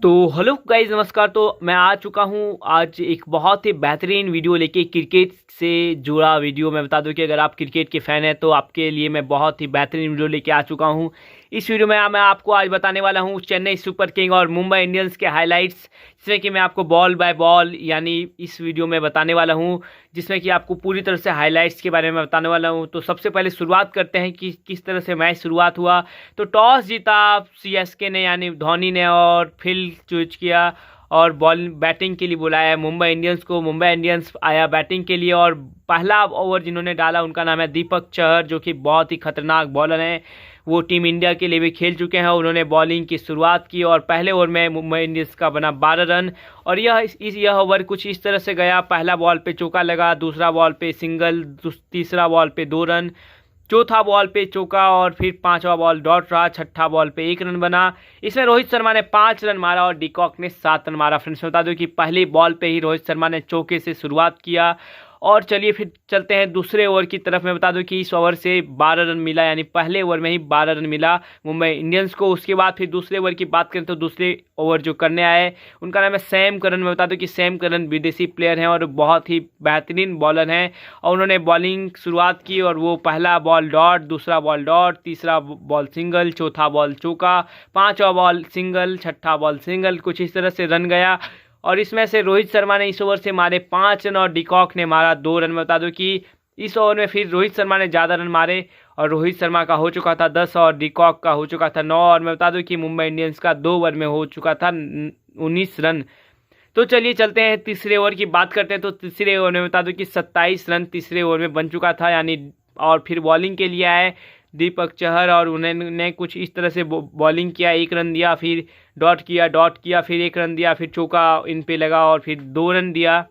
तो hello guys, नमस्कार। तो मैं आ चुका हूँ आज एक बहुत ही बेहतरीन वीडियो लेके, क्रिकेट से जुड़ा वीडियो। मैं बता दूं कि अगर आप क्रिकेट के फ़ैन हैं तो आपके लिए मैं बहुत ही बेहतरीन वीडियो लेके आ चुका हूँ। इस वीडियो में मैं आपको आज बताने वाला हूँ चेन्नई सुपर किंग और मुंबई इंडियंस के हाइलाइट्स, जिसमें कि मैं आपको बॉल बाय बॉल यानी इस वीडियो में बताने वाला हूँ, जिसमें कि आपको पूरी तरह से हाइलाइट्स के बारे में बताने वाला हूँ। तो सबसे पहले शुरुआत करते हैं कि किस तरह से मैच शुरुआत हुआ। तो टॉस जीता सीएसके ने यानी धोनी ने, और फील्ड चूज किया और बॉल बैटिंग के लिए बुलाया मुंबई इंडियंस को। मुंबई इंडियंस आया बैटिंग के लिए और पहला ओवर जिन्होंने डाला उनका नाम है दीपक चहर, जो कि बहुत ही खतरनाक बॉलर हैं। वो टीम इंडिया के लिए भी खेल चुके हैं। उन्होंने बॉलिंग की शुरुआत की और पहले ओवर में मुंबई इंडियंस का बना 12 रन। और यह ओवर कुछ इस तरह से गया। पहला बॉल पे चौका लगा, दूसरा बॉल पे सिंगल, तीसरा बॉल पे 2 रन, चौथा बॉल पे चौका और फिर पांचवा बॉल डॉट रहा, छठा बॉल पे 1 रन बना। इसमें रोहित शर्मा ने 5 रन मारा और डिकॉक ने 7 रन मारा। फ्रेंड्स, बता दो कि पहली बॉल पे ही रोहित शर्मा ने चौके से शुरुआत किया। और चलिए फिर चलते हैं दूसरे ओवर की तरफ। मैं बता दूं कि इस ओवर से 12 रन मिला, यानी पहले ओवर में ही 12 रन मिला मुंबई इंडियंस को। उसके बाद फिर दूसरे ओवर की बात करें तो दूसरे ओवर जो करने आए उनका नाम है सैम करन। मैं बता दूं कि सैम करन विदेशी प्लेयर हैं और बहुत ही बेहतरीन बॉलर हैं। और उन्होंने बॉलिंग शुरुआत की और वो पहला बॉल डॉट, दूसरा बॉल डॉट, तीसरा बॉल सिंगल, चौथा बॉल चौका, पांचवा बॉल सिंगल, छठा बॉल सिंगल, कुछ इस तरह से रन गया। और इसमें से रोहित शर्मा ने इस ओवर से मारे 5 रन और डिकॉक ने मारा 2 रन। बता दो कि इस ओवर में फिर रोहित शर्मा ने ज़्यादा रन मारे और रोहित शर्मा का हो चुका था 10 और डिकॉक का हो चुका था 9। और मैं बता दूं कि मुंबई इंडियंस का 2 ओवर में हो चुका था 19 रन। तो चलिए चलते हैं तीसरे ओवर की बात करते हैं। तो तीसरे ओवर में बता दूं कि 27 रन तीसरे ओवर में बन चुका था, यानी और फिर बॉलिंग के लिए आए दीपक चहर और उन्होंने कुछ इस तरह से बॉलिंग किया। 1 रन दिया, फिर डॉट किया, फिर 1 रन दिया, फिर चौका इन पे लगा और फिर 2 रन दिया।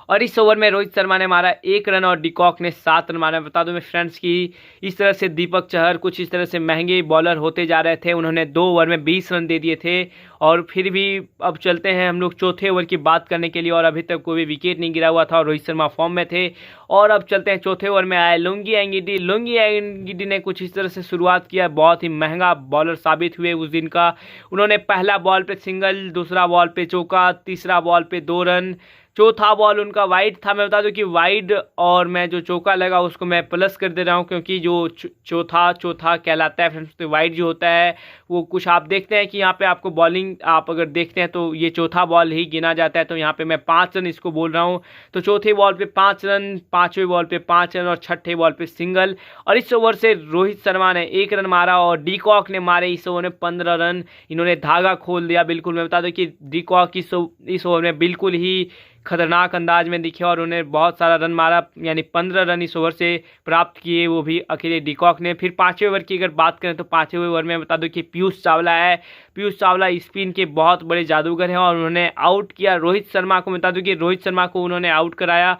और इस ओवर में रोहित शर्मा ने मारा 1 रन और डिकॉक ने 7 रन मारा। बता दूं मैं फ्रेंड्स कि इस तरह से दीपक चहर कुछ इस तरह से महंगे बॉलर होते जा रहे थे। उन्होंने 2 ओवर में 20 रन दे दिए थे। और फिर भी अब चलते हैं हम लोग चौथे ओवर की बात करने के लिए, और अभी तक कोई भी विकेट नहीं गिरा हुआ था और रोहित शर्मा फॉर्म में थे। और अब चलते हैं चौथे ओवर में आए लुंगी एंगिडी ने कुछ इस तरह से शुरुआत किया। बहुत ही महंगा बॉलर साबित हुए उस दिन का। उन्होंने पहला बॉल पे सिंगल, दूसरा बॉल पे चौका, तीसरा बॉल पे 2 रन, चौथा बॉल उनका वाइड था। मैं बता दूं कि वाइड और मैं जो चौका लगा उसको मैं प्लस कर दे रहा हूं, क्योंकि जो चौथा कहलाता है फ्रेंड्स। तो वाइड जो होता है वो कुछ आप देखते हैं कि यहाँ पे आपको बॉलिंग आप अगर देखते हैं तो ये चौथा बॉल ही गिना जाता है। तो यहाँ पे मैं 5 रन इसको बोल रहा हूँ। तो चौथे बॉल पे 5 रन, पाँचवें बॉल पे 5 रन और छठे बॉल पे सिंगल। और इस ओवर से रोहित शर्मा ने 1 रन मारा और डिकॉक ने मारे इस ओवर में 15 रन। इन्होंने धागा खोल दिया बिल्कुल। मैं बता दूं कि डिकॉक इस ओवर में बिल्कुल ही खतरनाक अंदाज में दिखे और उन्हें बहुत सारा रन मारा, यानी 15 रन इस ओवर से प्राप्त किए, वो भी अकेले डिकॉक ने। फिर पाँचवें ओवर की अगर बात करें तो पाँचवें ओवर में बता दूं कि पीयूष चावला है। पीयूष चावला स्पिन के बहुत बड़े जादूगर हैं और उन्होंने आउट किया रोहित शर्मा को। बता दूं कि रोहित शर्मा को उन्होंने आउट कराया।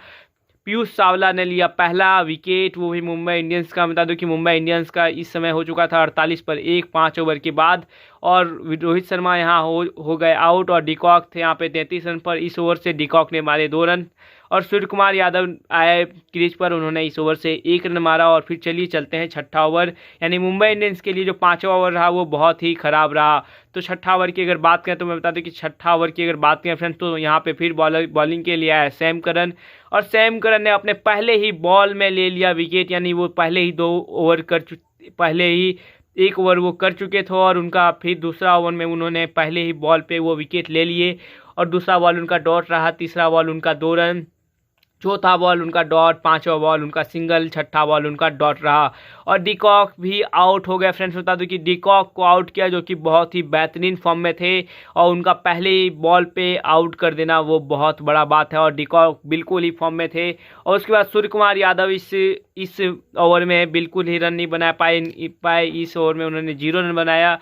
पीयूष चावला ने लिया पहला विकेट, वो भी मुंबई इंडियंस का। बता दूं कि मुंबई इंडियंस का इस समय हो चुका था 48 पर 1 5 ओवर के बाद। और रोहित शर्मा यहाँ हो गए आउट और डिकॉक थे यहाँ पे 33 रन पर। इस ओवर से डिकॉक ने मारे 2 रन और सूर्य कुमार यादव आए क्रीज पर, उन्होंने इस ओवर से 1 रन मारा। और फिर चलिए चलते हैं छठा ओवर, यानी मुंबई इंडियंस के लिए जो 5वां ओवर रहा वो बहुत ही खराब रहा। तो छठा ओवर की अगर बात करें तो मैं बता दूं कि छठा ओवर की अगर बात करें फ्रेंड्स तो यहाँ पे फिर बॉलिंग के लिए आया सैम करन। और सैम करन ने अपने पहले ही बॉल में ले लिया विकेट, यानी वो पहले ही 2 ओवर पहले ही 1 ओवर वो कर चुके थे। और उनका फिर दूसरा ओवर में उन्होंने पहले ही बॉल पे वो विकेट ले लिए और दूसरा बॉल उनका डॉट रहा, तीसरा बॉल उनका 2 रन, चौथा बॉल उनका डॉट, पांचवा बॉल उनका सिंगल, छठा बॉल उनका डॉट रहा। और डिकॉक भी आउट हो गया। फ्रेंड्स, बता दूं कि डिकॉक को आउट किया जो कि बहुत ही बेहतरीन फॉर्म में थे और उनका पहले ही बॉल पे आउट कर देना वो बहुत बड़ा बात है। और डिकॉक बिल्कुल ही फॉर्म में थे। और उसके बाद सूर्य कुमार यादव इस ओवर में बिल्कुल ही रन नहीं बना पाए। इस ओवर में उन्होंने 0 रन बनाया।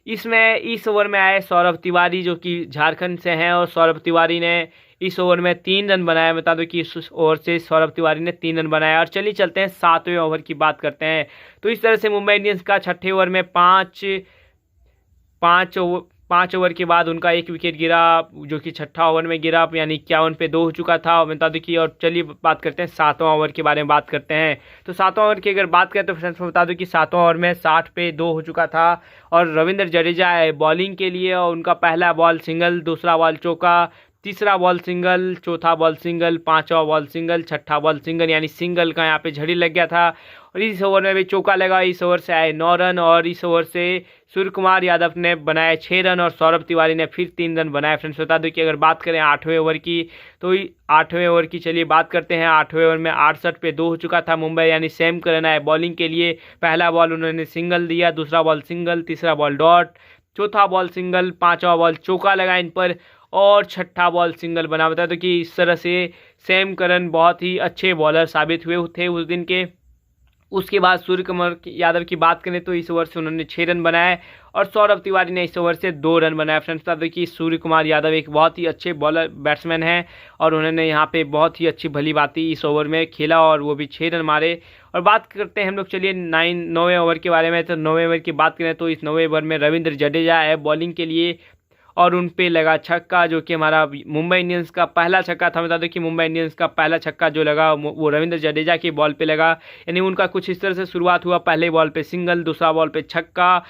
इस ओवर में आए सौरभ तिवारी जो कि झारखंड से हैं और सौरभ तिवारी ने इस ओवर में 3 रन बनाया। बता दो कि इस ओवर से सौरभ तिवारी ने 3 रन बनाया। और चलिए चलते हैं 7वें ओवर की बात करते हैं। तो इस तरह से मुंबई इंडियंस का छठे ओवर में 5 ओवर के बाद उनका एक विकेट गिरा, जो कि छठा ओवर में गिरा, यानी 51 पे 2 हो चुका था। और बता दूं कि और चलिए बात करते हैं 7वां ओवर के बारे में बात करते हैं। तो 7वां ओवर की अगर बात करें तो फ्रेंड्स मैं बता दूं कि 7वां ओवर में 60 पे 2 हो चुका था और रविंद्र जडेजा है बॉलिंग के लिए, और उनका पहला बॉल सिंगल, दूसरा बॉल चौका, तीसरा बॉल सिंगल, चौथा बॉल सिंगल, पांचवा बॉल सिंगल, छठा बॉल सिंगल, यानी सिंगल का यहाँ पे झड़ी लग गया था। और इस ओवर में भी चौका लगा। इस ओवर से आए 9 रन और इस ओवर से सूर्य कुमार यादव ने बनाए 6 रन और सौरभ तिवारी ने फिर 3 रन बनाए। फ्रेंड्स बता दूं कि अगर बात करें 8वें ओवर की, तो 8वें ओवर की चलिए बात करते हैं। 8वें ओवर में 68 पे 2 हो चुका था मुंबई, यानी सैम करन आए बॉलिंग के लिए। पहला बॉल उन्होंने सिंगल दिया, दूसरा बॉल सिंगल, तीसरा बॉल डॉट, चौथा बॉल सिंगल, पांचवा बॉल चौका लगा इन पर और छठा बॉल सिंगल बना। बता दो कि इस तरह से सैम करन बहुत ही अच्छे बॉलर साबित हुए थे उस दिन के। उसके बाद सूर्य कुमार यादव की बात करें तो इस ओवर से उन्होंने 6 रन बनाए और सौरभ तिवारी ने इस ओवर से 2 रन बनाए। फ्रेंड्स बता दो कि सूर्य कुमार यादव एक बहुत ही अच्छे बॉलर बैट्समैन हैं और उन्होंने यहाँ पे बहुत ही अच्छी भली बाती इस ओवर में खेला और वो भी 6 रन मारे। और बात करते हैं हम लोग चलिए 9वें ओवर के बारे में। तो 9वें ओवर की बात करें तो इस 9वें ओवर में रविंद्र जडेजा है बॉलिंग के लिए और उन पे लगा छक्का, जो कि हमारा मुंबई इंडियंस का पहला छक्का था। बता दो कि मुंबई इंडियंस का पहला छक्का जो लगा वो रविंद्र जडेजा की बॉल पे लगा, यानी उनका कुछ इस तरह से शुरुआत हुआ। पहले बॉल पे सिंगल, दूसरा बॉल पे छक्का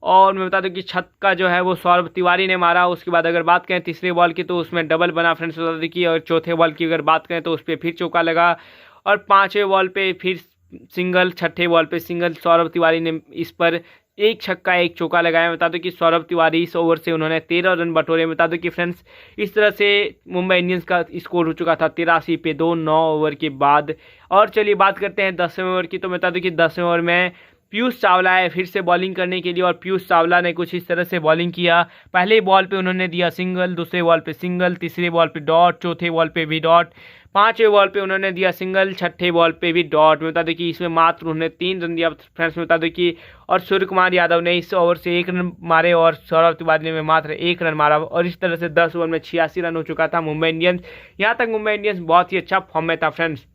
और मैं बता दूं कि छक्का जो है वो सौरभ तिवारी ने मारा। उसके बाद अगर बात करें तीसरे बॉल की तो उसमें डबल बना। फ्रेंड्स बता दें कि और चौथे बॉल की अगर बात करें तो उस पर फिर चौका लगा और 5वें बॉल पे फिर सिंगल, छठे बॉल पे सिंगल। सौरभ तिवारी ने इस पर एक छक्का एक चौका लगाया। बता दो कि सौरभ तिवारी इस ओवर से उन्होंने 13 रन बटोरे। बता दो कि फ्रेंड्स इस तरह से मुंबई इंडियंस का स्कोर हो चुका था 83 पे 2 9 ओवर के बाद। और चलिए बात करते हैं 10वें ओवर की। तो बता दो कि 10वें ओवर में पीयूष चावला है फिर से बॉलिंग करने के लिए और पीयूष चावला ने कुछ इस तरह से बॉलिंग किया। पहले बॉल पे उन्होंने दिया सिंगल, दूसरे बॉल पे सिंगल, तीसरे बॉल पे डॉट, चौथे बॉल पे भी डॉट, 5वें बॉल पे उन्होंने दिया सिंगल, छठे बॉल पे भी डॉट। में बता दें कि इसमें मात्र उन्होंने 3 रन दिया। फ्रेंड्स में बता दें कि और सूर्य कुमार यादव ने इस ओवर से 1 रन मारे और सौरभ तिवारी ने मात्र 1 रन मारा और इस तरह से 10 ओवर में 86 रन हो चुका था मुंबई इंडियंस। यहाँ तक मुंबई इंडियंस बहुत ही अच्छा फॉर्म में था फ्रेंड्स।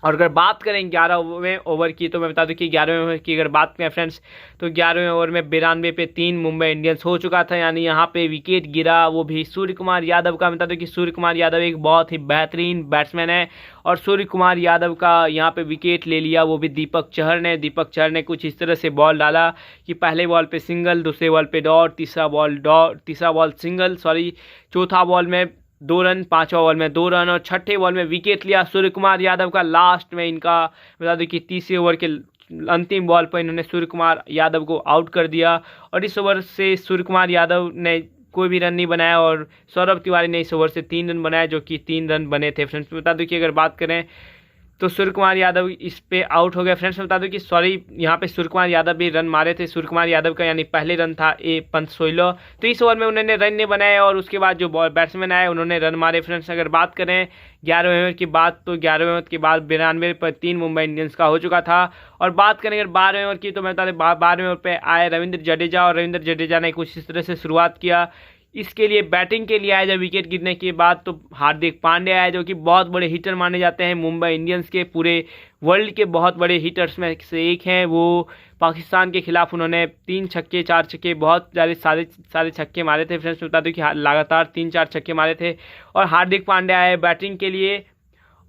और अगर बात करें 11वें ओवर की तो मैं बता दूं कि 11वें ओवर की अगर बात करें फ्रेंड्स तो 11वें ओवर में 92 पे 3 मुंबई इंडियंस हो चुका था, यानी यहाँ पे विकेट गिरा वो भी सूर्य कुमार यादव का। बता दूं कि सूर्य कुमार यादव एक बहुत ही बेहतरीन बैट्समैन है और सूर्य कुमार यादव का यहाँ पे विकेट ले लिया वो भी दीपक चहर ने। दीपक चहर ने कुछ इस तरह से बॉल डाला कि पहले बॉल पे सिंगल, दूसरे बॉल पे डॉट, तीसरा बॉल सिंगल, चौथा बॉल में 2 रन, 5वां बॉल में 2 रन और छठे बॉल में विकेट लिया सूर्य कुमार यादव का। लास्ट में इनका बता दें कि तीसरे ओवर के अंतिम बॉल पर इन्होंने सूर्य कुमार यादव को आउट कर दिया और इस ओवर से सूर्य कुमार यादव ने कोई भी रन नहीं बनाया और सौरभ तिवारी ने इस ओवर से 3 रन बनाए, जो कि 3 रन बने थे। फ्रेंड्स बता दूं कि अगर बात करें तो सूर्य कुमार यादव इस पे आउट हो गया। फ्रेंड्स बता दूं कि यहाँ पे सूर्य कुमार यादव भी रन मारे थे। सूर्य कुमार यादव का यानी पहले रन था 16, तो इस ओवर में उन्होंने रन नहीं बनाए और उसके बाद जो बैट्समैन आए उन्होंने रन मारे। फ्रेंड्स अगर बात करें 11वें ओवर की बात तो 11वें ओवर के बाद 92 पर 3 मुंबई इंडियंस का हो चुका था। और बात करें अगर 12वें ओवर की तो मैं बता दें 12वें ओवर पर आए रविंद्र जडेजा और रविंद्र जडेजा ने कुछ इस तरह से शुरुआत किया। इसके लिए बैटिंग के लिए आए जब विकेट गिरने के बाद तो हार्दिक पांड्या आए, जो कि बहुत बड़े हिटर माने जाते हैं मुंबई इंडियंस के, पूरे वर्ल्ड के बहुत बड़े हिटर्स में से एक हैं। वो पाकिस्तान के खिलाफ उन्होंने 3 छक्के 4 छक्के बहुत सारे छक्के मारे थे। फ्रेंड्स बता दूं कि लगातार 3-4 छक्के मारे थे। और हार्दिक पांड्या आए बैटिंग के लिए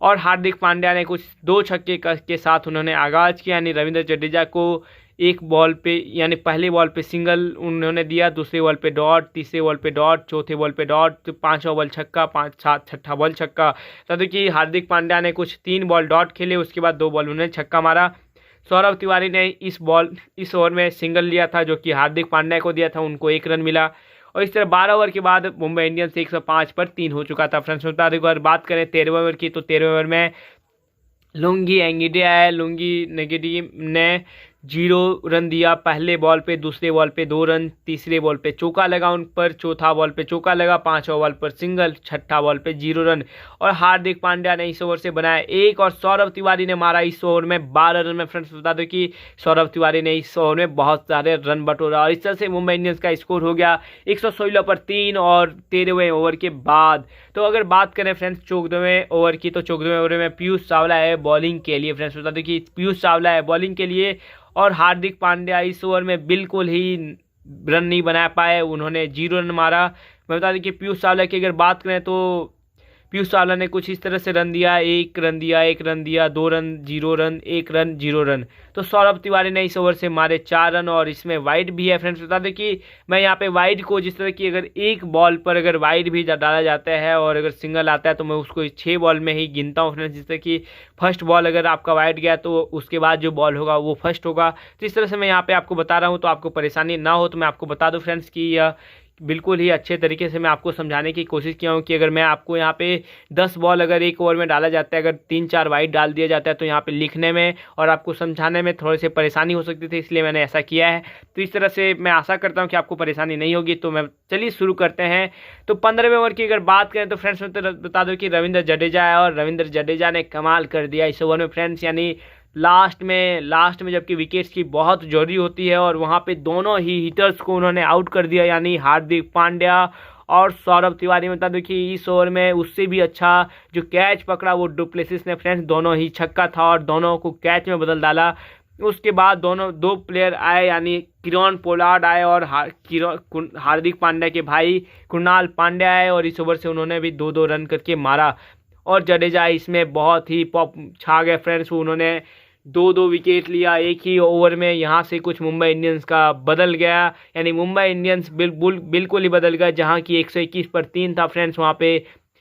और हार्दिक पांड्या ने कुछ 2 छक्के के साथ उन्होंने आगाज़ किया, यानी रविंद्र जडेजा को एक बॉल पे यानी पहले बॉल पे सिंगल उन्होंने दिया, दूसरे बॉल पे डॉट, तीसरे बॉल पे डॉट, चौथे बॉल पे डॉट, तो 5वां बॉल छक्का, छठा बॉल छक्का। तो कि हार्दिक पांड्या ने कुछ 3 बॉल डॉट खेले, उसके बाद 2 बॉल उन्होंने छक्का मारा। सौरभ तिवारी ने इस ओवर में सिंगल लिया था, जो कि हार्दिक पांड्या को दिया था, उनको 1 रन मिला। और इस तरह 12 ओवर के बाद मुंबई इंडियंस 105 पर 3 हो चुका था। फ्रेंड्स बता दें अगर बात करें 13वें ओवर की तो 13वें ओवर में लुंगी नेगेडी ने 0 रन दिया। पहले बॉल पे, दूसरे बॉल पे 2 रन, तीसरे बॉल पे चौका लगा उन पर, चौथा बॉल पे चौका लगा, 5वां बॉल पर सिंगल, छठा बॉल पे 0 रन। और हार्दिक पांड्या ने इस ओवर से बनाया 1 और सौरभ तिवारी ने मारा इस ओवर में 12 रन में। फ्रेंड्स बता दो कि सौरभ तिवारी ने इस ओवर में बहुत सारे रन बटोरा और इस तरह से मुंबई इंडियंस का स्कोर हो गया 116 पर 3 और 13वें ओवर के बाद। तो अगर बात करें फ्रेंड्स 14वें ओवर की तो 14वें ओवर में पीयूष चावला है बॉलिंग के लिए। फ्रेंड्स बता दो कि पीयूष चावला है बॉलिंग के लिए और हार्दिक पांड्या इस ओवर में बिल्कुल ही रन नहीं बना पाए, उन्होंने 0 रन मारा। मैं बता दें कि पीयूष चावला की अगर बात करें तो पीयूष चावला ने कुछ इस तरह से रन दिया, 1 रन दिया, 1 रन दिया, 2 रन, 0 रन, 1 रन, 0 रन। तो सौरभ तिवारी ने इस ओवर से मारे 4 रन और इसमें वाइड भी है। फ्रेंड्स बता दें कि मैं यहाँ पे वाइड को जिस तरह की अगर एक बॉल पर अगर वाइड भी डाला जाता है और अगर सिंगल आता है तो मैं उसको 6 बॉल में ही गिनता हूँ फ्रेंड्स। जिस तरह कि फर्स्ट बॉल अगर आपका वाइड गया तो उसके बाद जो बॉल होगा वो फर्स्ट होगा। तो इस तरह से मैं यहाँ पे आपको बता रहा हूँ, तो आपको परेशानी ना हो तो मैं आपको बता दूँ फ्रेंड्स कि यह बिल्कुल ही अच्छे तरीके से मैं आपको समझाने की कोशिश किया हूँ कि अगर मैं आपको यहाँ पे 10 बॉल अगर एक ओवर में डाला जाता है, अगर 3-4 वाइड डाल दिया जाता है तो यहाँ पे लिखने में और आपको समझाने में थोड़ी सी परेशानी हो सकती थी, इसलिए मैंने ऐसा किया है। तो इस तरह से मैं आशा करता हूँ कि आपको परेशानी नहीं होगी। तो मैं चलिए शुरू करते हैं। तो 15वें ओवर की अगर बात करें तो फ्रेंड्स मैं बता दूँ कि रविंद्र जडेजा है और रविंद्र जडेजा ने कमाल कर दिया इस ओवर में फ्रेंड्स। यानी लास्ट में जबकि विकेट्स की बहुत जरूरी होती है और वहाँ पे दोनों ही हिटर्स को उन्होंने आउट कर दिया, यानी हार्दिक पांड्या और सौरभ तिवारी। बता दो कि इस ओवर में उससे भी अच्छा जो कैच पकड़ा वो डुप्लेसिस ने फ्रेंड्स, दोनों ही छक्का था और दोनों को कैच में बदल डाला। उसके बाद दो प्लेयर आए, यानी किरण पोलार्ड आए और हार्दिक पांड्या के भाई कृणाल पांड्या आए और इस ओवर से उन्होंने भी 2-2 रन करके मारा। और जडेजा इसमें बहुत ही पॉप छा गए फ्रेंड्स, उन्होंने 2-2 विकेट लिया एक ही ओवर में। यहाँ से कुछ मुंबई इंडियंस का बदल गया, यानी मुंबई इंडियंस बिल्कुल ही बदल गया। जहाँ की 121 पर 3 था फ्रेंड्स, वहाँ पे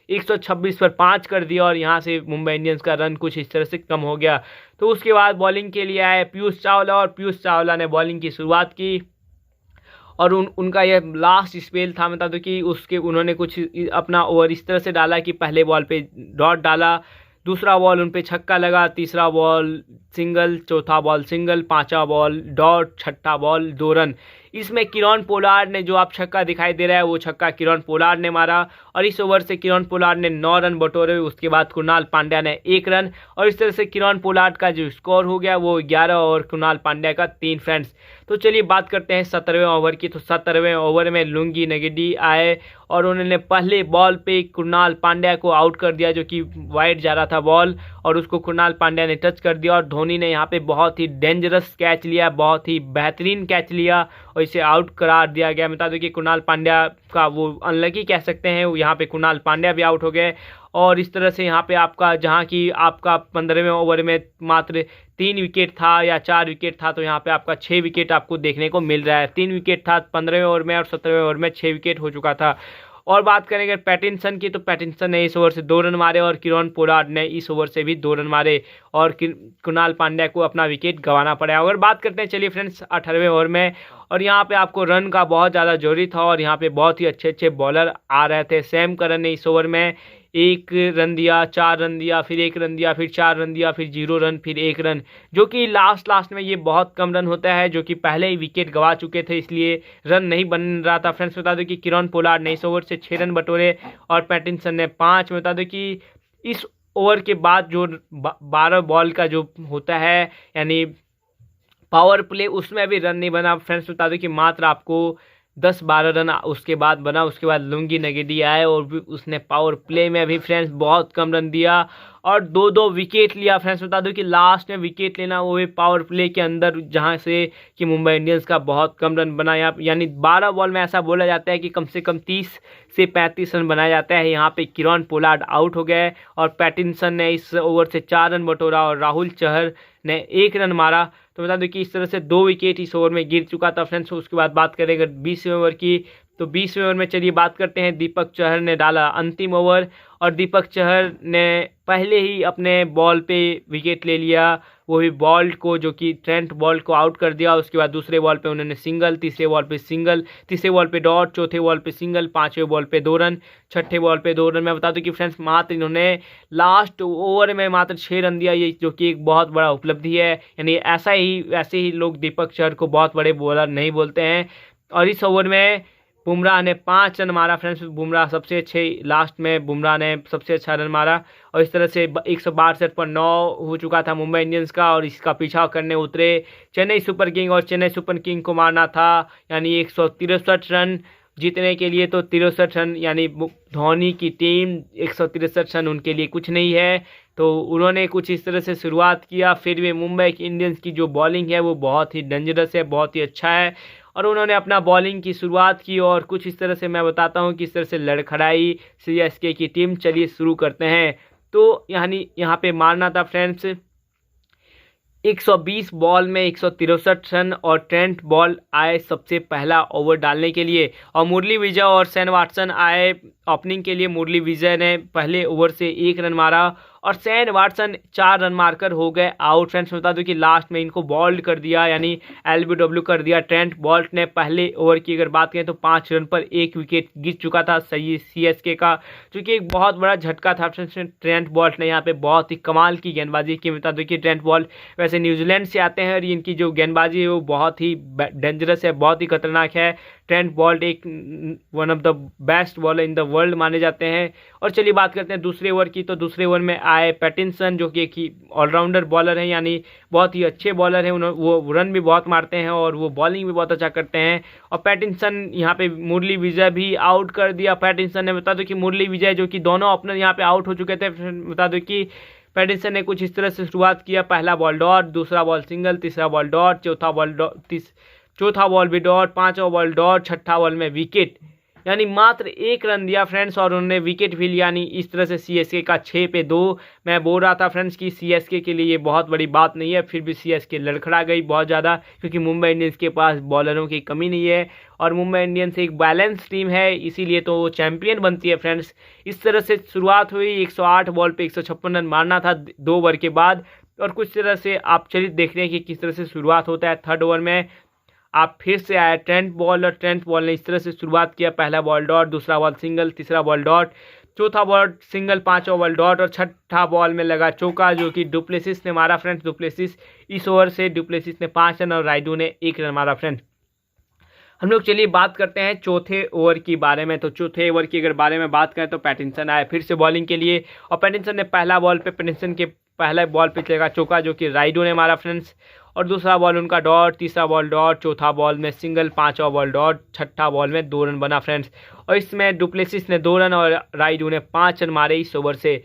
126 पर 5 कर दिया और यहाँ से मुंबई इंडियंस का रन कुछ इस तरह से कम हो गया। तो उसके बाद बॉलिंग के लिए आए पीयूष चावला और पीयूष चावला ने बॉलिंग की शुरुआत की और उनका यह लास्ट स्पेल था। बता दो कि उन्होंने कुछ अपना ओवर इस तरह से डाला कि पहले बॉल पे डॉट डाला, दूसरा बॉल उन पे छक्का लगा, तीसरा बॉल सिंगल, चौथा बॉल सिंगल, पांचवा बॉल डॉट, छठा बॉल 2 रन। इसमें किरण पोलार्ड ने जो आप छक्का दिखाई दे रहा है वो छक्का किरण पोलार्ड ने मारा और इस ओवर से किरण पोलार्ड ने 9 रन बटोरे। उसके बाद कृणाल पांड्या ने 1 रन और इस तरह से किरण पोलार्ड का जो स्कोर हो गया वो 11 और कृणाल पांड्या का 3 फ्रेंड्स। तो चलिए बात करते हैं 17वें ओवर की। तो 17वें ओवर में लुंगी नगिडी आए और उन्होंने पहले बॉल पे कृणाल पांड्या को आउट कर दिया, जो कि वाइड जा रहा था बॉल और उसको कृणाल पांड्या ने टच कर दिया और धोनी ने यहाँ पे बहुत ही डेंजरस कैच लिया, बहुत ही बेहतरीन कैच लिया और इसे आउट करार दिया गया। बता दो कि कृणाल पांड्या का वो अनलकी कह सकते हैं, यहाँ पे कृणाल पांड्या भी आउट हो गए और इस तरह से यहाँ पे आपका जहाँ की आपका 15वें ओवर में मात्र 3 विकेट था या 4 विकेट था, तो यहाँ पे आपका 6 विकेट आपको देखने को मिल रहा है। 3 विकेट था 15वें ओवर में और 17वें ओवर में 6 विकेट हो चुका था। और बात करेंगे पैटिंसन की, तो पैटिंसन ने इस ओवर से 2 रन मारे और किरण पोलार्ड ने इस ओवर से भी 2 रन मारे और कृणाल पांड्या को अपना विकेट गंवाना पड़ा। अगर बात करते हैं चलिए फ्रेंड्स 18वें ओवर में, और यहाँ पे आपको रन का बहुत ज़्यादा जरूरी था और यहाँ पे बहुत ही अच्छे बॉलर आ रहे थे। सैम करन ने इस ओवर में 1 रन दिया, 4 रन दिया, फिर 1 रन दिया, फिर 4 रन दिया, फिर 0 रन, फिर 1 रन, जो कि लास्ट में ये बहुत कम रन होता है, जो कि पहले ही विकेट गंवा चुके थे इसलिए रन नहीं बन रहा था। फ्रेंड्स बता दो कि किरण पोलार्ड ने इस ओवर से 6 रन बटोरे और पैटिंसन ने 5। बता दो कि इस ओवर के बाद जो 12 बॉल का जो होता है यानी पावर प्ले, उसमें भी रन नहीं बना। फ्रेंड्स बता दो कि मात्र आपको 10-12 रन उसके बाद बना। उसके बाद लुंगी नगिडी आए और भी उसने पावर प्ले में भी फ्रेंड्स बहुत कम रन दिया और 2-2 विकेट लिया। फ्रेंड्स बता दो कि लास्ट में विकेट लेना वो भी पावर प्ले के अंदर, जहां से कि मुंबई इंडियंस का बहुत कम रन बना। यानी 12 बॉल में ऐसा बोला जाता है कि कम से कम 30 से 35 रन बनाया जाता है। यहाँ पे किरण पोलार्ड आउट हो गए और पैटिंसन ने इस ओवर से 4 रन बटोरा और राहुल चहर ने 1 रन मारा। तो बता दो कि इस तरह से 2 विकेट इस ओवर में गिर चुका था फ्रेंड्स। उसके बाद बात करें अगर 20वें ओवर की, तो 20वें ओवर में चलिए बात करते हैं। दीपक चहर ने डाला अंतिम ओवर और दीपक चहर ने पहले ही अपने बॉल पे विकेट ले लिया, वो भी बॉल्ट को, जो कि ट्रेंट बॉल्ट को आउट कर दिया। उसके बाद दूसरे बॉल पे उन्होंने सिंगल, तीसरे बॉल पे सिंगल, तीसरे बॉल पे डॉट, चौथे बॉल पे सिंगल, 5वें बॉल पे 2 रन, छठे बॉल पे 2 रन। मैं बता दूं कि फ्रेंड्स मात्र इन्होंने लास्ट ओवर में मात्र 6 रन दिया, ये जो कि एक बहुत बड़ा उपलब्धि है। यानी ऐसे ही लोग दीपक चहर को बहुत बड़े बॉलर नहीं बोलते हैं। और इस ओवर में बुमराह ने 5 रन मारा। फ्रेंड्स बुमराह सबसे अच्छे, लास्ट में बुमराह ने सबसे अच्छा रन मारा और इस तरह से 162 पर 9 हो चुका था मुंबई इंडियंस का और इसका पीछा करने उतरे चेन्नई सुपर किंग और चेन्नई सुपर किंग को मारना था यानी 163 रन जीतने के लिए। तो 63 रन, यानी धोनी की टीम 163 रन उनके लिए कुछ नहीं है। तो उन्होंने कुछ इस तरह से शुरुआत किया, फिर भी मुंबई इंडियंस की जो बॉलिंग है वो बहुत ही डेंजरस है, बहुत ही अच्छा है और उन्होंने अपना बॉलिंग की शुरुआत की और कुछ इस तरह से मैं बताता हूँ किस तरह से लड़खड़ाई सीएसके की टीम। चलिए शुरू करते हैं। तो यहाँ पे मारना था फ्रेंड्स 120 बॉल में 163 रन और ट्रेंट बॉल्ट आए सबसे पहला ओवर डालने के लिए और मुरली विजय और शेन वाटसन आए ओपनिंग के लिए। मुरली विजय ने पहले ओवर से 1 रन मारा और शेन वाटसन 4 रन मारकर हो गए आउट। फ्रेंड्स बता दूं कि लास्ट में इनको बॉल्ड कर दिया यानी एलबीडब्ल्यू कर दिया ट्रेंट बॉल्ट ने। पहले ओवर की अगर बात करें तो 5 रन पर 1 विकेट गिर चुका था सही सीएसके का, जो कि एक बहुत बड़ा झटका था। ट्रेंट बॉल्ट ने यहाँ पे बहुत ही कमाल की गेंदबाजी की। बता दूं कि ट्रेंट बॉल्ट वैसे न्यूजीलैंड से आते हैं और इनकी जो गेंदबाजी है वो बहुत ही डेंजरस है, बहुत ही खतरनाक है। ट्रेंट बॉल्ट एक one of the best bowler in the world माने जाते हैं। और चलिए बात करते हैं दूसरे ओवर की। तो दूसरे ओवर में आए पैटिंसन, जो कि एक ऑलराउंडर बॉलर हैं यानी बहुत ही अच्छे बॉलर हैं। वो रन भी बहुत मारते हैं और वो बॉलिंग भी बहुत अच्छा करते हैं। और पैटिंसन यहाँ पे मुरली विजय भी आउट कर दिया पैटिंसन ने। बता दो कि मुरली विजय जो कि दोनों ओपनर यहाँ पे आउट हो चुके थे। बता दो कि पैटिंसन ने कुछ इस तरह से शुरुआत किया, पहला बॉल डॉट, दूसरा बॉल सिंगल, तीसरा बॉल डॉट, चौथा बॉल भी डॉट, पांचवा बॉल डॉट, छठा बॉल में विकेट, यानी मात्र 1 रन दिया फ्रेंड्स और उन्होंने विकेट भी लिया। यानी इस तरह से सीएसके का 6 पे 2। मैं बोल रहा था फ्रेंड्स कि सीएसके के लिए ये बहुत बड़ी बात नहीं है, फिर भी सीएसके लड़खड़ा गई बहुत ज़्यादा, क्योंकि मुंबई इंडियंस के पास बॉलरों की कमी नहीं है और मुंबई इंडियंस एक बैलेंस टीम है, इसीलिए तो वो चैंपियन बनती है फ्रेंड्स। इस तरह से शुरुआत हुई। 108 बॉल पे 156 रन मारना था 2 ओवर के बाद और कुछ तरह से आप चलिए देख रहे हैं कि किस तरह से शुरुआत होता है। थर्ड ओवर में आप फिर से आए ट्रेंट बॉल ने इस तरह से शुरुआत किया, पहला बॉल डॉट, दूसरा बॉल सिंगल, तीसरा बॉल डॉट, चौथा बॉल सिंगल, पांचवा बॉल डॉट और छठा बॉल में लगा चौका, जो कि डुप्लेसिस ने मारा फ्रेंड्स। डुप्लेसिस इस ओवर से डुप्लेसिस ने 5 रन और राइडू ने 1 रन मारा फ्रेंड्स। हम लोग चलिए बात करते हैं चौथे ओवर की बारे में। तो चौथे ओवर की अगर बारे में बात करें तो पैटिंसन आए फिर से बॉलिंग के लिए और पैटिंसन ने पहला बॉल पे पैटिंसन के पहले बॉल पे लगा चौका, जो कि राइडू ने मारा फ्रेंड्स। और दूसरा बॉल उनका डॉट, तीसरा बॉल डॉट, चौथा बॉल में सिंगल, पांचवा बॉल डॉट, छठा बॉल में 2 रन बना फ्रेंड्स। और इसमें डुप्लेसिस ने 2 रन और राइडू ने 5 रन मारे इस ओवर से।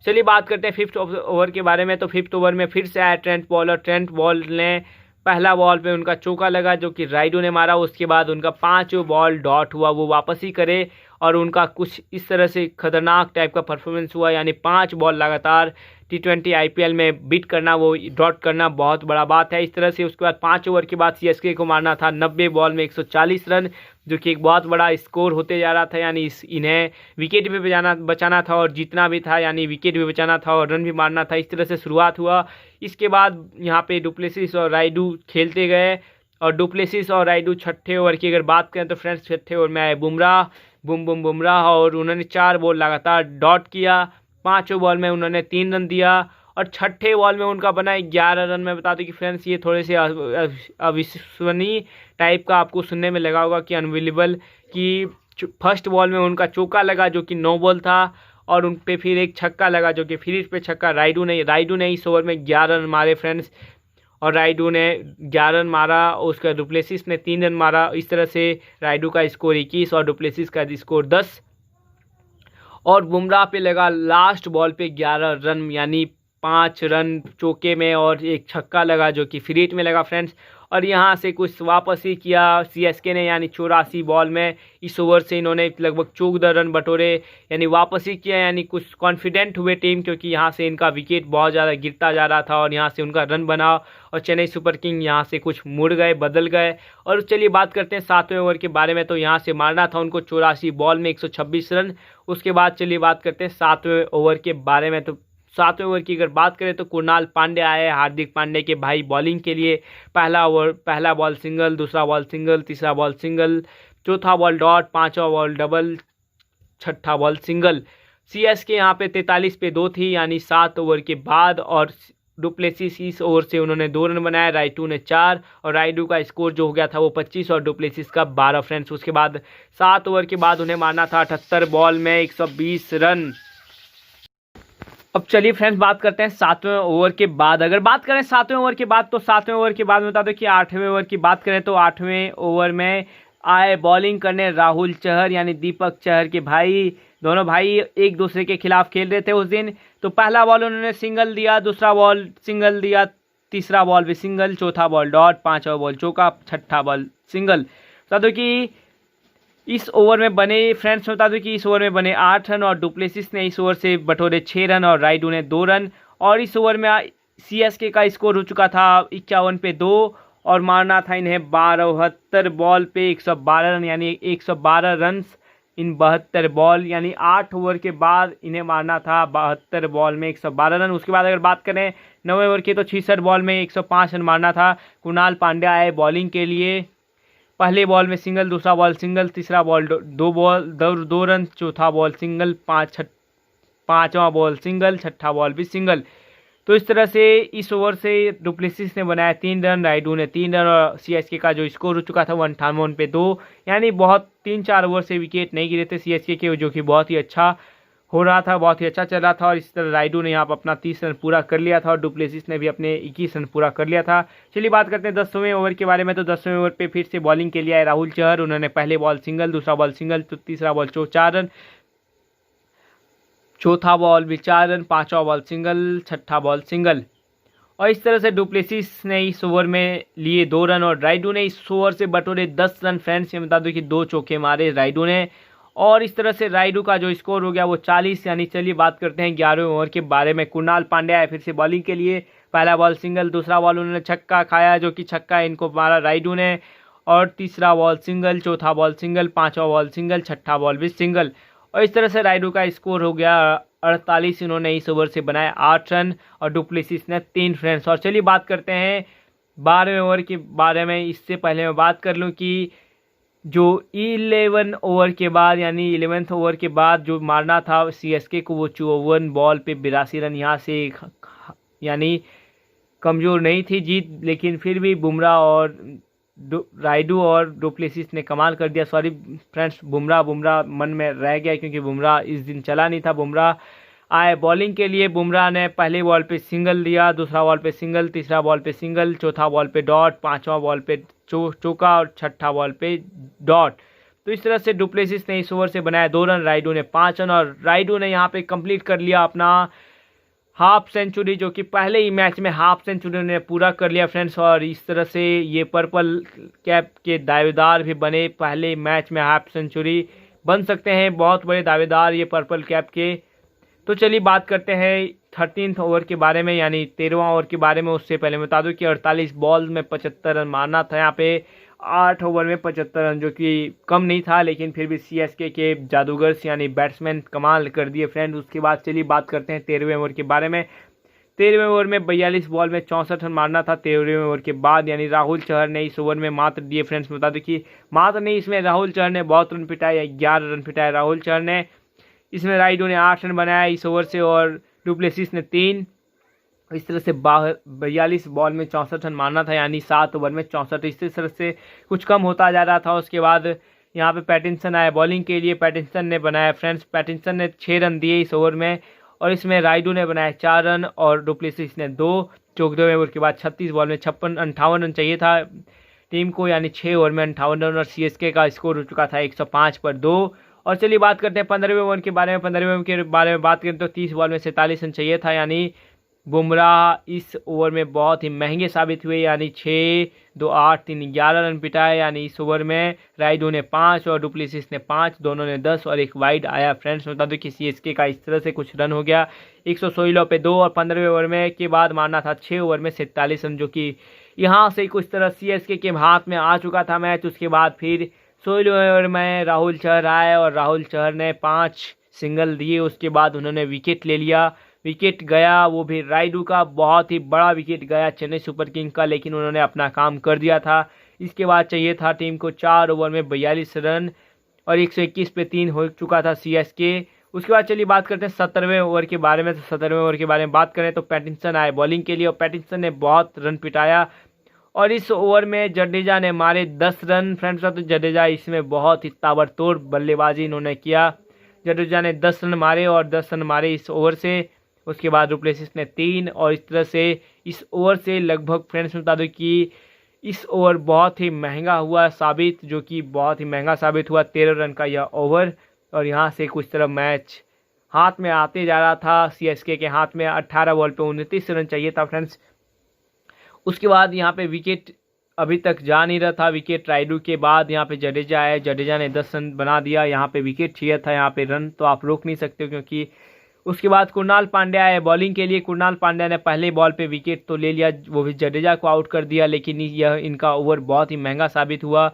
चलिए बात करते हैं फिफ्थ ओवर के बारे में। तो फिफ्थ ओवर में फिर से आया ट्रेंट बॉल और ट्रेंट बॉल ने पहला बॉल पे उनका चौका लगा, जो कि राइडू ने मारा। उसके बाद उनका 5वां बॉल डॉट हुआ, वो वापस ही करे और उनका कुछ इस तरह से खतरनाक टाइप का परफॉर्मेंस हुआ, यानी 5 बॉल लगातार T20 IPL में बीट करना, वो डॉट करना बहुत बड़ा बात है। इस तरह से उसके बाद 5 ओवर के बाद सीएसके को मारना था 90 बॉल में 140 रन, जो कि एक बहुत बड़ा स्कोर होते जा रहा था। यानी इन्हें विकेट भी बचाना था और जीतना भी था, यानी विकेट भी बचाना था और रन भी मारना था। इस तरह से शुरुआत हुआ। इसके बाद यहाँ पे डुप्लेसिस और राइडू खेलते गए और डुप्लेसिस और राइडू छठे ओवर की अगर बात करें तो फ्रेंड्स छठे ओवर में आए बुमराह और उन्होंने 4 बॉल लगातार डॉट किया। 5वें बॉल में उन्होंने 3 रन दिया और छठे बॉल में उनका बना 11 रन। मैं बता दूं कि फ्रेंड्स ये थोड़े से अविश्वसनीय टाइप का आपको सुनने में लगा होगा कि अनबिलीवेबल, कि फर्स्ट बॉल में उनका चौका लगा जो कि 9 बॉल था और उन पे फिर एक छक्का लगा जो कि फिर पे छक्का राइडू ने इस ओवर में 11 रन मारे फ्रेंड्स। और राइडू ने 11 रन मारा, उसका डुप्लेसिस ने 3 रन मारा। इस तरह से राइडू का स्कोर 21 और डुप्लेसिस का स्कोर 10 और बुमराह पे लगा लास्ट बॉल पे 11 रन, यानी 5 रन चौके में और एक छक्का लगा जो कि फ्री हिट में लगा फ्रेंड्स। और यहाँ से कुछ वापस ही किया सीएसके ने, यानी 84 बॉल में इस ओवर से इन्होंने लगभग 14 रन बटोरे, यानी वापस ही किया, यानी कुछ कॉन्फिडेंट हुए टीम, क्योंकि यहाँ से इनका विकेट बहुत ज़्यादा गिरता जा रहा था और यहाँ से उनका रन बना और चेन्नई सुपर किंग यहाँ से कुछ मुड़ गए, बदल गए। और चलिए बात करते हैं 7वें ओवर के बारे में। तो यहाँ से मारना था उनको 84 बॉल में 126 रन। उसके बाद चलिए बात करते हैं 7वें ओवर के बारे में। तो 7वें ओवर की अगर बात करें तो कुणाल पांड्या आए, हार्दिक पांड्या के भाई, बॉलिंग के लिए। पहला बॉल सिंगल, दूसरा बॉल सिंगल, तीसरा बॉल सिंगल, चौथा बॉल डॉट, 5वां बॉल डबल, छठा बॉल सिंगल। सीएसके यहाँ पे 43 पे 2 थी, यानी 7 ओवर के बाद। और डुप्लेसिस इस ओवर से उन्होंने 2 रन बनाए, राइडू ने 4 और राइडू का स्कोर जो हो गया था वो 25 और डुप्लेसिस का 12 फ्रेंड्स। उसके बाद 7 ओवर के बाद उन्हें मारना था 78 बॉल में 120 रन। अब चलिए फ्रेंड्स बात करते हैं 7वें ओवर के बाद। अगर बात करें 7वें ओवर के बाद तो 7वें ओवर के बाद बता दो कि 8वें ओवर की बात करें तो 8वें ओवर में आए बॉलिंग करने राहुल चहर, यानी दीपक चहर के भाई। दोनों भाई एक दूसरे के खिलाफ खेल रहे थे उस दिन। तो पहला बॉल उन्होंने सिंगल दिया, दूसरा बॉल सिंगल दिया, तीसरा बॉल भी सिंगल, चौथा बॉल डॉट, पांचवा बॉल चौका, छठा बॉल सिंगल। बता दो कि इस ओवर में बने फ्रेंड्स बता दूं कि इस ओवर में बने 8 रन और डुप्लेसिस ने इस ओवर से बटोरे 6 रन और राइडू ने 2 रन। और इस ओवर में सीएसके का स्कोर हो चुका था 51 पे 2 और मारना था इन्हें 72 बॉल पे 112 रन, यानी 112 रन इन 72 बॉल, यानी 8 ओवर के बाद इन्हें मारना था 72 बॉल में 112 रन। उसके बाद अगर बात करें 9 ओवर की तो 66 बॉल में 105 रन मारना था। कुणाल पांड्या आए बॉलिंग के लिए, पहले बॉल में सिंगल, दूसरा बॉल सिंगल, तीसरा बॉल दो रन, चौथा बॉल सिंगल, पांचवा बॉल सिंगल, छठा बॉल भी सिंगल। तो इस तरह से इस ओवर से डुप्लेसिस ने बनाया 3 रन, राइडू ने 3 रन और सीएसके का जो स्कोर हो चुका था 58 पे 2, यानी बहुत 3-4 ओवर से विकेट नहीं गिरे थे सीएसके के, जो कि बहुत ही अच्छा हो रहा था, बहुत ही अच्छा चल रहा था। और इस तरह राइडू ने यहाँ पर अपना 30 रन पूरा कर लिया था और डुप्लेसिस ने भी अपने 21 रन पूरा कर लिया था। चलिए बात करते हैं 10वें ओवर के बारे में। तो 10वें ओवर पे फिर से बॉलिंग के लिए आए राहुल चहर। उन्होंने पहले बॉल सिंगल, दूसरा बॉल सिंगल, तो तीसरा बॉल 4 रन, चौथा बॉल भी 4 रन, पांचवा बॉल सिंगल, छठा बॉल सिंगल। और इस तरह से डुप्लेसिस ने इस ओवर में लिए 2 रन और राइडू ने इस ओवर से बटोरे 10 रन। फ्रेंड्स ये बता दूं कि 2 चौके मारे राइडू ने और इस तरह से राइडू का जो स्कोर हो गया वो 40। यानी चलिए बात करते हैं 11वें ओवर के बारे में। कुणाल पांड्या आए फिर से बॉलिंग के लिए, पहला बॉल सिंगल, दूसरा बॉल उन्होंने छक्का खाया, जो कि छक्का इनको मारा राइडू ने, और तीसरा बॉल सिंगल, चौथा बॉल सिंगल, पांचवा बॉल सिंगल, छठा बॉल भी सिंगल। और इस तरह से राइडू का स्कोर हो गया 48। इन्होंने इस ओवर से बनाए 8 रन और डुप्लेसिस ने 3। फ्रेंड्स और चलिए बात करते हैं 12वें ओवर के बारे में। इससे पहले मैं बात कर लूँ कि जो 11 ओवर के बाद, यानी 11वें ओवर के बाद जो मारना था सीएसके को, वो 54 बॉल पे 82 रन। यहाँ से यानी कमज़ोर नहीं थी जीत, लेकिन फिर भी बुमराह और राइडू और डुप्लेसिस ने कमाल कर दिया। सॉरी फ्रेंड्स, बुमराह मन में रह गया क्योंकि बुमराह इस दिन चला नहीं था। बुमराह आए बॉलिंग के लिए, बुमराह ने पहले बॉल पे सिंगल दिया, दूसरा बॉल पे सिंगल, तीसरा बॉल पे सिंगल, चौथा बॉल पे डॉट, पांचवा बॉल पे चौका और छठा बॉल पे डॉट। तो इस तरह से डुप्लेसिस ने इस ओवर से बनाया 2 रन, राइडू ने 5 रन और राइडू ने यहाँ पे कंप्लीट कर लिया अपना हाफ सेंचुरी, जो कि पहले ही मैच में हाफ सेंचुरी ने पूरा कर लिया फ्रेंड्स। और इस तरह से ये पर्पल कैप के दावेदार भी बने, पहले मैच में हाफ सेंचुरी बन सकते हैं, बहुत बड़े दावेदार ये पर्पल कैप के। तो चलिए बात करते हैं 13वें ओवर के बारे में, यानी 13वां ओवर के बारे में। उससे पहले बता दूं कि 48 बॉल में 75 रन मारना था यहाँ पे, 8 ओवर में 75 रन, जो कि कम नहीं था, लेकिन फिर भी सीएसके के जादूगर्स यानी बैट्समैन कमाल कर दिए फ्रेंड। उसके बाद चलिए बात करते हैं 13वें ओवर के बारे में। 13वें ओवर में 42 बॉल में 64 रन मारना था 13वें ओवर के बाद, यानी राहुल चहर ने इस ओवर में मात्र दिए फ्रेंड्स। बता दूं कि मात्र नहीं, इसमें राहुल चहर ने बहुत रन पिटाए, 11 रन पिटाए राहुल चहर ने। इसमें राइडू ने 8 रन बनाया इस ओवर से और डुप्लेसिस ने 3। इस तरह से 42 बॉल में 64 रन मारना था, यानी 7 ओवर में 64। इस तरह से कुछ कम होता जा रहा था। उसके बाद यहाँ पे पैटिंसन आए बॉलिंग के लिए, पैटिंसन ने बनाया फ्रेंड्स, पैटिंसन ने 6 रन दिए इस ओवर में और इसमें राइडू ने बनाया 4 रन और डुप्लेसिस ने 2। 14वें ओवर के बाद 36 बॉल में 58 रन चाहिए था टीम को, यानी 6 ओवर में 58 रन और सीएसके का स्कोर हो चुका था 105 पर 2। और चलिए बात करते हैं 15वें ओवर के बारे में। 15वें ओवर के बारे में बात करें तो 30 बॉल में 47 रन चाहिए था, यानी बुमराह इस ओवर में बहुत ही महंगे साबित हुए, यानी 6, 2, 8, 3, 11 रन पिटाए। यानी इस ओवर में राइडू ने 5 और डुप्लेसिस ने 5, दोनों ने 10 और एक वाइड आया फ्रेंड्स। बता दो कि सीएसके का इस तरह से कुछ रन हो गया 116 पे 2 और 15वें ओवर में के बाद मारना था 6 ओवर में 47 रन, जो कि यहाँ से कुछ तरह सीएसके के हाथ में आ चुका था मैच। उसके बाद फिर 16वें ओवर में राहुल चहर आए और राहुल चहर ने 5 सिंगल दिए। उसके बाद उन्होंने विकेट ले लिया, विकेट गया वो भी राइडू का, बहुत ही बड़ा विकेट गया चेन्नई सुपर किंग का, लेकिन उन्होंने अपना काम कर दिया था। इसके बाद चाहिए था टीम को 4 ओवर में 42 रन और 121 पे 3 हो चुका था सीएसके। उसके बाद चलिए बात करते हैं 17वें ओवर के बारे में। तो 17वें ओवर के बारे में बात करें तो पैटिंसन आए बॉलिंग के लिए और पैटिंसन ने बहुत रन पिटाया और इस ओवर में जडेजा ने मारे 10 रन फ्रेंड्स। तो जडेजा इसमें बहुत ही ताबड़तोड़ बल्लेबाजी इन्होंने किया, जडेजा ने 10 रन मारे और 10 रन मारे इस ओवर से। उसके बाद डुप्लेसिस ने 3 और इस तरह से इस ओवर से लगभग फ्रेंड्स बता दो कि इस ओवर बहुत ही महंगा हुआ साबित, जो कि बहुत ही महंगा साबित हुआ 13 रन का यह ओवर। और यहाँ से कुछ तरह मैच हाथ में आते जा रहा था, सीएसके के हाथ में 18 बॉल पे 29 रन चाहिए था फ्रेंड्स। उसके बाद यहाँ पे विकेट अभी तक जा नहीं रहा था। विकेट रायडू के बाद यहाँ पे जडेजा आए, जडेजा ने 10 रन बना दिया। यहाँ पे विकेट चाहिए था, यहाँ पे रन तो आप रोक नहीं सकते हो, क्योंकि उसके बाद कुणाल पांड्या आए बॉलिंग के लिए। कुणाल पांड्या ने पहले बॉल पे विकेट तो ले लिया, वो भी जडेजा को आउट कर दिया, लेकिन यह इनका ओवर बहुत ही महंगा साबित हुआ।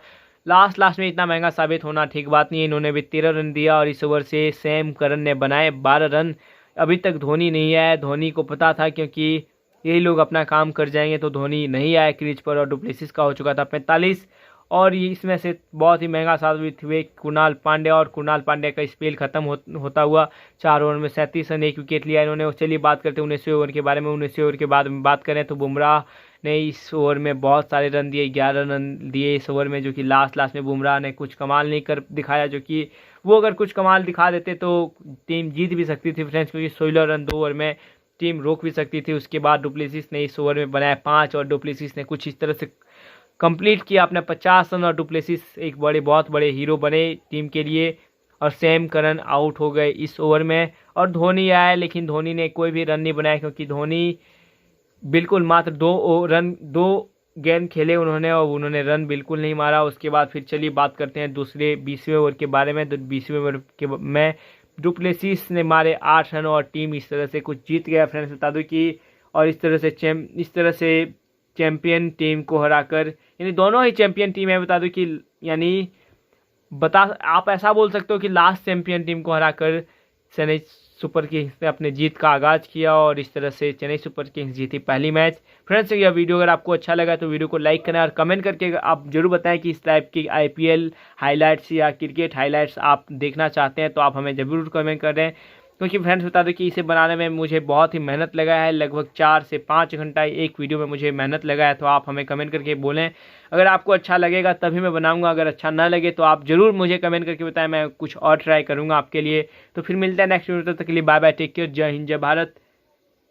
लास्ट में इतना महंगा साबित होना ठीक बात नहीं है। इन्होंने भी 13 रन दिया और इस ओवर से सैम करन ने बनाए 12 रन। अभी तक धोनी नहीं आया। धोनी को पता था, क्योंकि यही लोग अपना काम कर जाएंगे, तो धोनी नहीं आया क्रीज पर और डुप्लेसिस का हो चुका था 45। और इसमें से बहुत ही महंगा साबित हुए कुणाल पांड्या, और कुणाल पांड्या का स्पेल खत्म होता हुआ 4 ओवर में 37 रन 1 विकेट लिया इन्होंने। चलिए बात करते हैं 19वें ओवर के बारे में। 19वें ओवर के बाद में बात करें तो बुमराह ने इस ओवर में बहुत सारे रन दिए, 11 रन दिए इस ओवर में, जो कि लास्ट में बुमराह ने कुछ कमाल नहीं कर दिखाया, जो कि वो अगर कुछ कमाल दिखा देते तो टीम जीत भी सकती थी फ्रेंड्स, क्योंकि 16 रन 2 ओवर में टीम रोक भी सकती थी। उसके बाद डुप्लेसिस ने इस ओवर में बनाया 5 और डुप्लेसिस ने कुछ इस तरह से कंप्लीट किया अपने 50 रन, और डुप्लेसिस एक बहुत बड़े हीरो बने टीम के लिए। और सैम करन आउट हो गए इस ओवर में, और धोनी आया, लेकिन धोनी ने कोई भी रन नहीं बनाया, क्योंकि धोनी बिल्कुल मात्र 2 गेंद खेले उन्होंने, और उन्होंने रन बिल्कुल नहीं मारा। उसके बाद फिर चलिए बात करते हैं दूसरे 20वें ओवर के बारे में। तो 20वें ओवर के में डुप्लेसिस ने मारे 8 रन और टीम इस तरह से कुछ जीत गया फ्रेंड्स, बता दूं कि। और इस तरह से चैंपियन टीम को हराकर, यानी दोनों ही चैंपियन टीम है, बता दूं कि, यानी आप ऐसा बोल सकते हो कि लास्ट चैंपियन टीम को हराकर चेन्नई सुपर किंग्स ने अपने जीत का आगाज़ किया, और इस तरह से चेन्नई सुपर किंग्स जीती पहली मैच। फ्रेंड्स, यह वीडियो अगर आपको अच्छा लगा तो वीडियो को लाइक करना और कमेंट करके आप जरूर बताएं कि इस टाइप की IPL हाइलाइट्स या क्रिकेट हाइलाइट्स आप देखना चाहते हैं, तो आप हमें ज़रूर कमेंट करें। क्योंकि फ्रेंड्स बता दो कि इसे बनाने में मुझे बहुत ही मेहनत लगा है, लगभग 4 से 5 घंटा एक वीडियो में मुझे मेहनत लगा है। तो आप हमें कमेंट करके बोलें, अगर आपको अच्छा लगेगा तभी मैं बनाऊंगा, अगर अच्छा ना लगे तो आप ज़रूर मुझे कमेंट करके बताएं, मैं कुछ और ट्राई करूंगा आपके लिए। तो फिर मिलते हैं नेक्स्ट वीडियो, तब तक के लिए बाय बाय, टेक केयर, जय हिंद जय भारत।